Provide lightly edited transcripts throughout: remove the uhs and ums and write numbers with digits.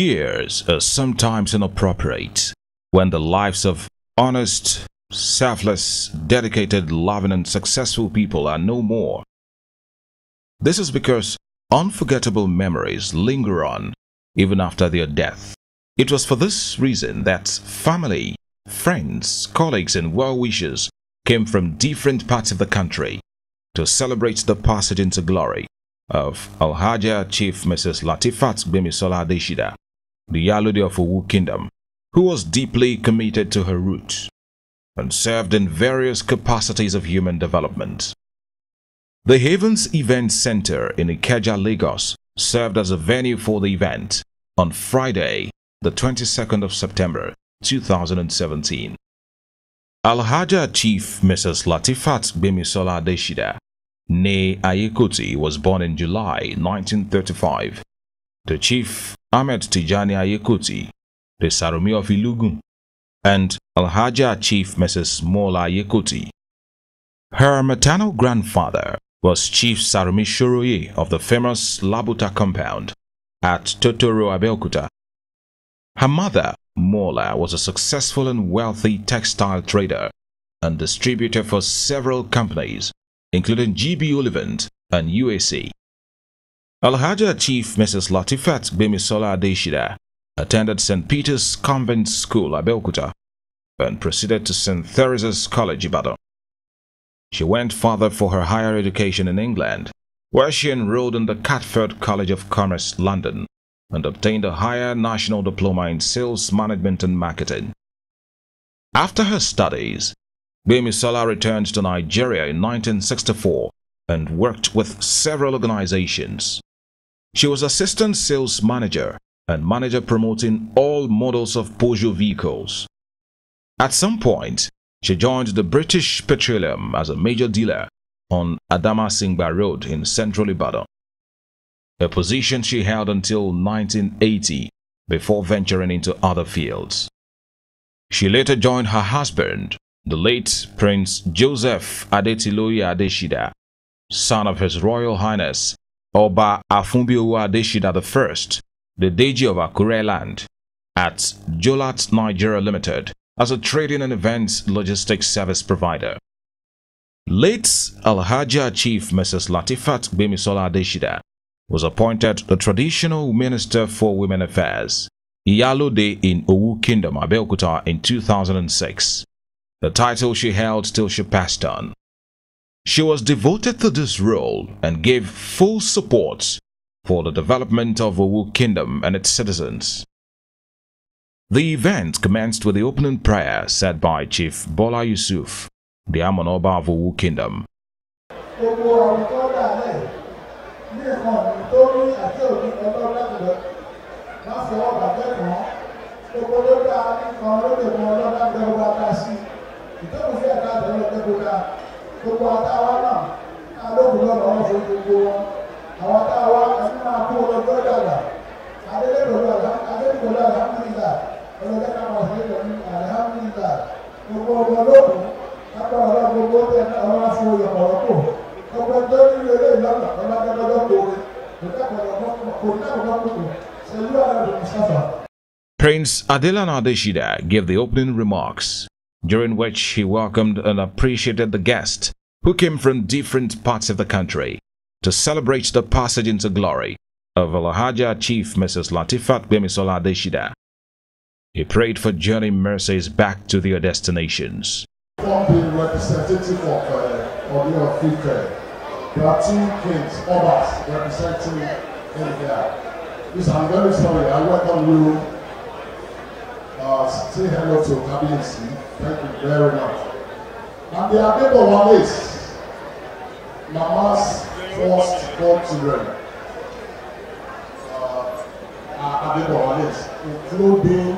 Tears are sometimes inappropriate when the lives of honest, selfless, dedicated, loving and successful people are no more. This is because unforgettable memories linger on even after their death. It was for this reason that family, friends, colleagues and well-wishers came from different parts of the country to celebrate the passage into glory of Alhaja Chief Mrs. Latefat Gbemisola Adesida, the Iyalode of Ogun Kingdom, who was deeply committed to her roots and served in various capacities of human development. The Havens Event Center in Ikeja, Lagos, served as a venue for the event on Friday, the 22nd of September, 2017. Alhaja Chief Mrs. Latefat Gbemisola Adesida, née Ayekoti, was born in July 1935 to Chief Ahmed Tijani Ayekoti, the Sarumi of Ilugun, and Alhaja Chief Mrs. Mola Ayekoti. Her maternal grandfather was Chief Sarumi Shoroye of the famous Labuta compound at Totoro, Abeokuta. Her mother, Mola, was a successful and wealthy textile trader and distributor for several companies, including GB Olivant and UAC. Alhaja Chief Mrs. Latefat Gbemisola Adesida attended St. Peter's Convent School, Abeokuta, and proceeded to St. Theresa's College, Ibadan. She went further for her higher education in England, where she enrolled in the Catford College of Commerce, London, and obtained a higher national diploma in sales management and marketing. After her studies, Gbemisola returned to Nigeria in 1964 and worked with several organizations. She was assistant sales manager and manager promoting all models of Peugeot vehicles. At some point, she joined the British Petroleum as a major dealer on Adamasingba Road in central Ibadan, a position she held until 1980 before venturing into other fields. She later joined her husband, the late Prince Joseph Adetiloye Adesida, son of His Royal Highness Oba Afunbiowo Adesida I, the Deji of Akure Land, at Jolat Nigeria Limited as a trading and events logistics service provider. Late Alhaja Chief Mrs. Latefat Gbemisola Adesida was appointed the Traditional Minister for Women Affairs, Iyalode in Ogun Kingdom, Abeokuta in 2006, the title she held till she passed on. She was devoted to this role and gave full support for the development of Ogun Kingdom and its citizens. The event commenced with the opening prayer said by Chief Bola Yusuf, the Amonoba of Ogun Kingdom. Prince Adelana Adesida gave the opening remarks, during which he welcomed and appreciated the guests who came from different parts of the country to celebrate the passage into glory of Alhaja Chief Mrs. Latefat Gbemisola Adesida. He prayed for journey mercies back to their destinations. Being representative of your future, there are two kings, Obas, representing India. Yes, I'm very sorry. I welcome you. Say hello to Gbemisola. Thank you very much. And the Adebo one is Mama's first born children. Adebo one is, including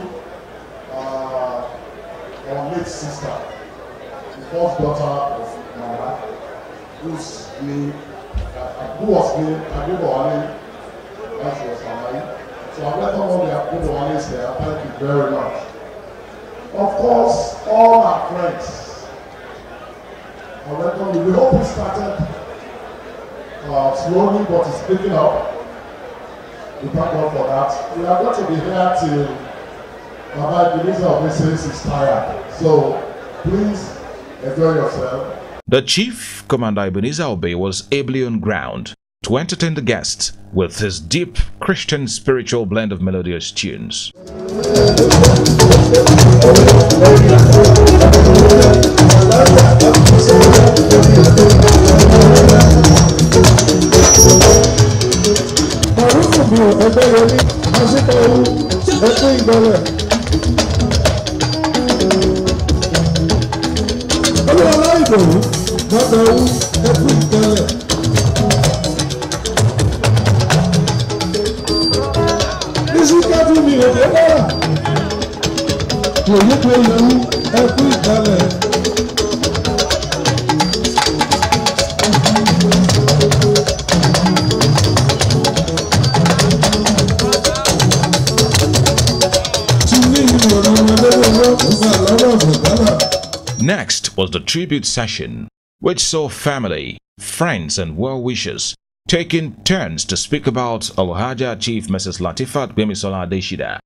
our late sister, the first daughter of Mama, who was named Adebo Wale when she was alive. So I welcome all the Adebo Wales there. Thank you very much. Of course, all our friends, I welcome you. We hope we started slowly, but it's picking up. We thank God for that. We are going to be here till Baba Gbemisola says he's tired. So please enjoy yourself. The Chief Commander Ebenezer Obey was ably on ground to entertain the guests with his deep Christian spiritual blend of melodious tunes. Next was the tribute session, which saw family, friends and well-wishers taking turns to speak about Alhaja Chief Mrs. Latefat Gbemisola Adesida.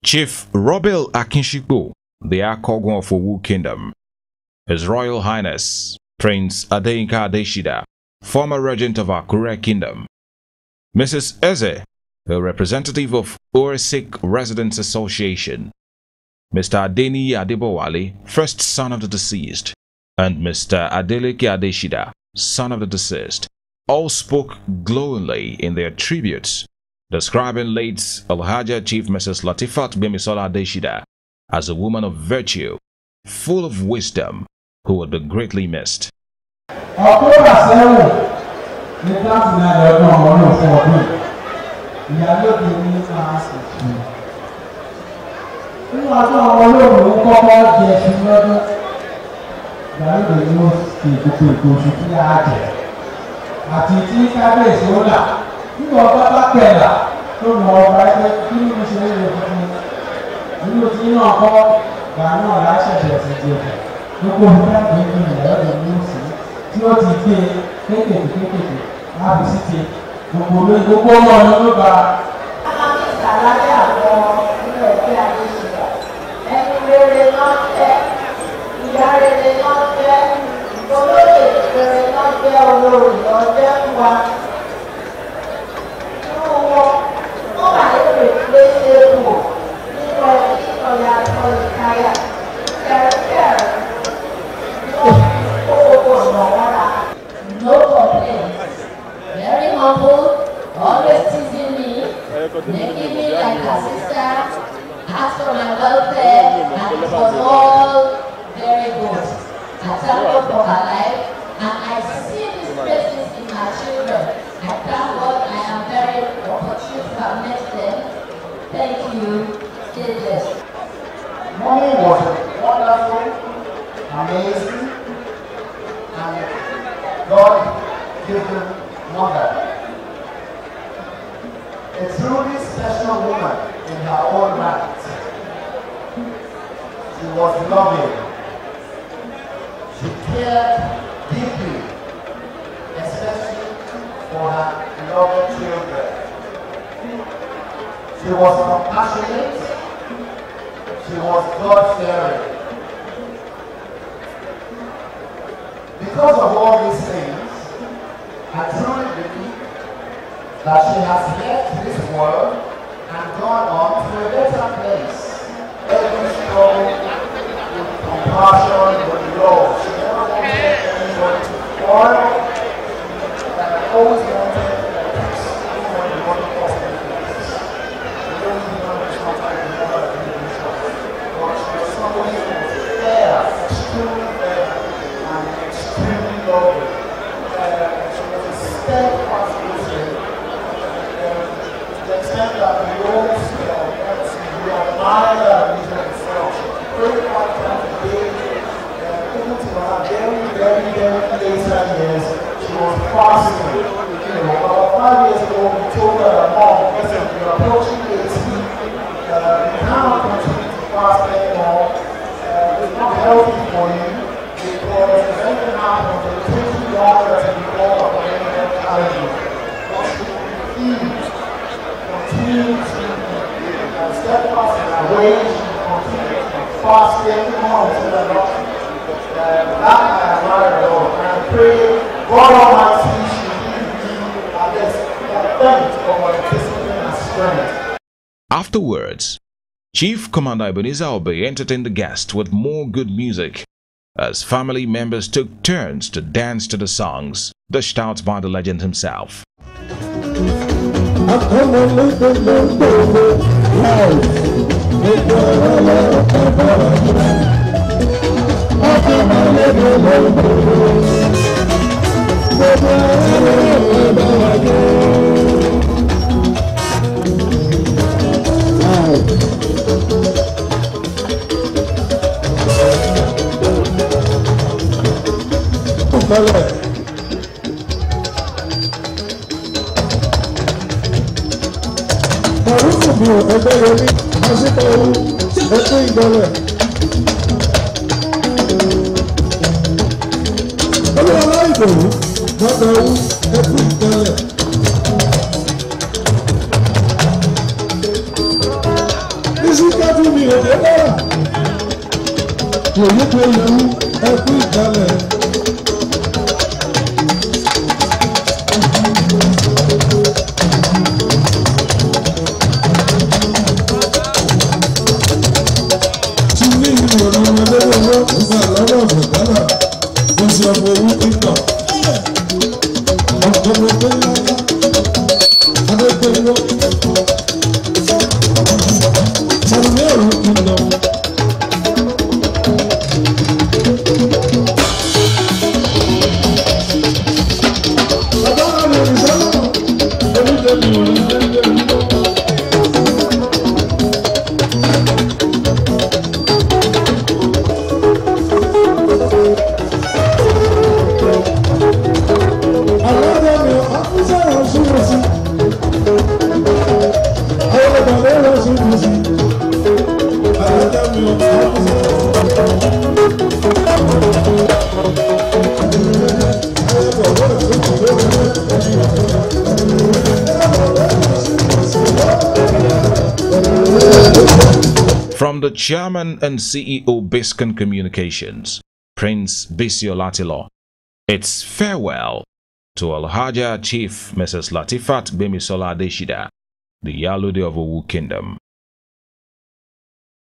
Chief Robel Akinshipo, the Akogun of Ogun Kingdom, His Royal Highness Prince Adeyinka Adesida, former regent of Akure Kingdom, Mrs. Eze, a representative of Oresik Residents Association, Mr. Adeni Adebowale, first son of the deceased, and Mr. Adeleke Adesida, son of the deceased, all spoke glowingly in their tributes, describing late Alhaja Chief Mrs. Latefat Gbemisola Adesida as a woman of virtue, full of wisdom, who would be greatly missed. Àti tí kábíyèsí ó là nígbà ọba bá pẹ̀lá tó mọ ọba ẹgbẹ́ kí ní ṣe lè lè fún un nínú tí náà kọ́ gbà náà láṣẹ̀ṣẹ̀ sí ti ọ̀fẹ́ gbogbo ìgbà tó ń gbìyànjú lọ́dọ̀ ní òsì tí ó ti gbé kéékèèké láti sí ti gbogbo ọmọ ọ̀nà ló bá. Àwọn ìsàlàyé àwọn ilé ẹgbẹ́ Adesida ẹni rere náà fẹ́ ìyá rere náà fẹ́ olóyè rere náà jẹ́ olórí ọjọ́ wa. Inú wọn wà lórí pé ṣe wò nínú ọ̀yà ìkáyà kẹ̀rẹ̀kẹ̀rẹ̀ ló kó gbogbo ọ̀nà wọn rà. No complaints. Very humble, always teasing me, making me like her sister, ask for my welfare, and it was all very good. I thank God for her life, and I see these places in my children. I thank God I am very opportune to have met them. Thank you. Stay blessed. Mommy was wonderful, amazing, and God gave her mother. A truly special woman in her own right. She was loving. She cared deeply, especially for her beloved children. She was compassionate. She was God-fearing. Because of all these things, I truly believe that she has left this world and gone on to a better place. Every struggle with compassion, with love. She never wanted anyone to fall. And I always wanted peace, even when the world was peace. The only one who was not like the mother of the but she was somebody who was fair, extremely fair, and extremely loving. She was a steadfast Christian. The extent that we always we admire her vision itself. She prayed 5 times a day. Even to her very later years, she was fasting. About 5 years ago, we told her that, Mom, listen, you're approaching 80. You cannot continue to fast anymore. It's not healthy for you because if anything happens, it will take you longer to be born of any challenges. But she refused. steadfast in our ways, continue fasting, come to the Lord. That I am right, Lord. And I pray God Almighty should give you a strength for my discipline and strength. Afterwards, Chief Commander Ebenezer Obey entertained the guests with more good music as family members took turns to dance to the songs dished out by the legend himself. From the Chairman and CEO Biscan Communications, Prince Bisi Olatilo, it's farewell to Alhaja Chief Mrs. Latefat Gbemisola Adesida, the Iyalode of Ogun Kingdom.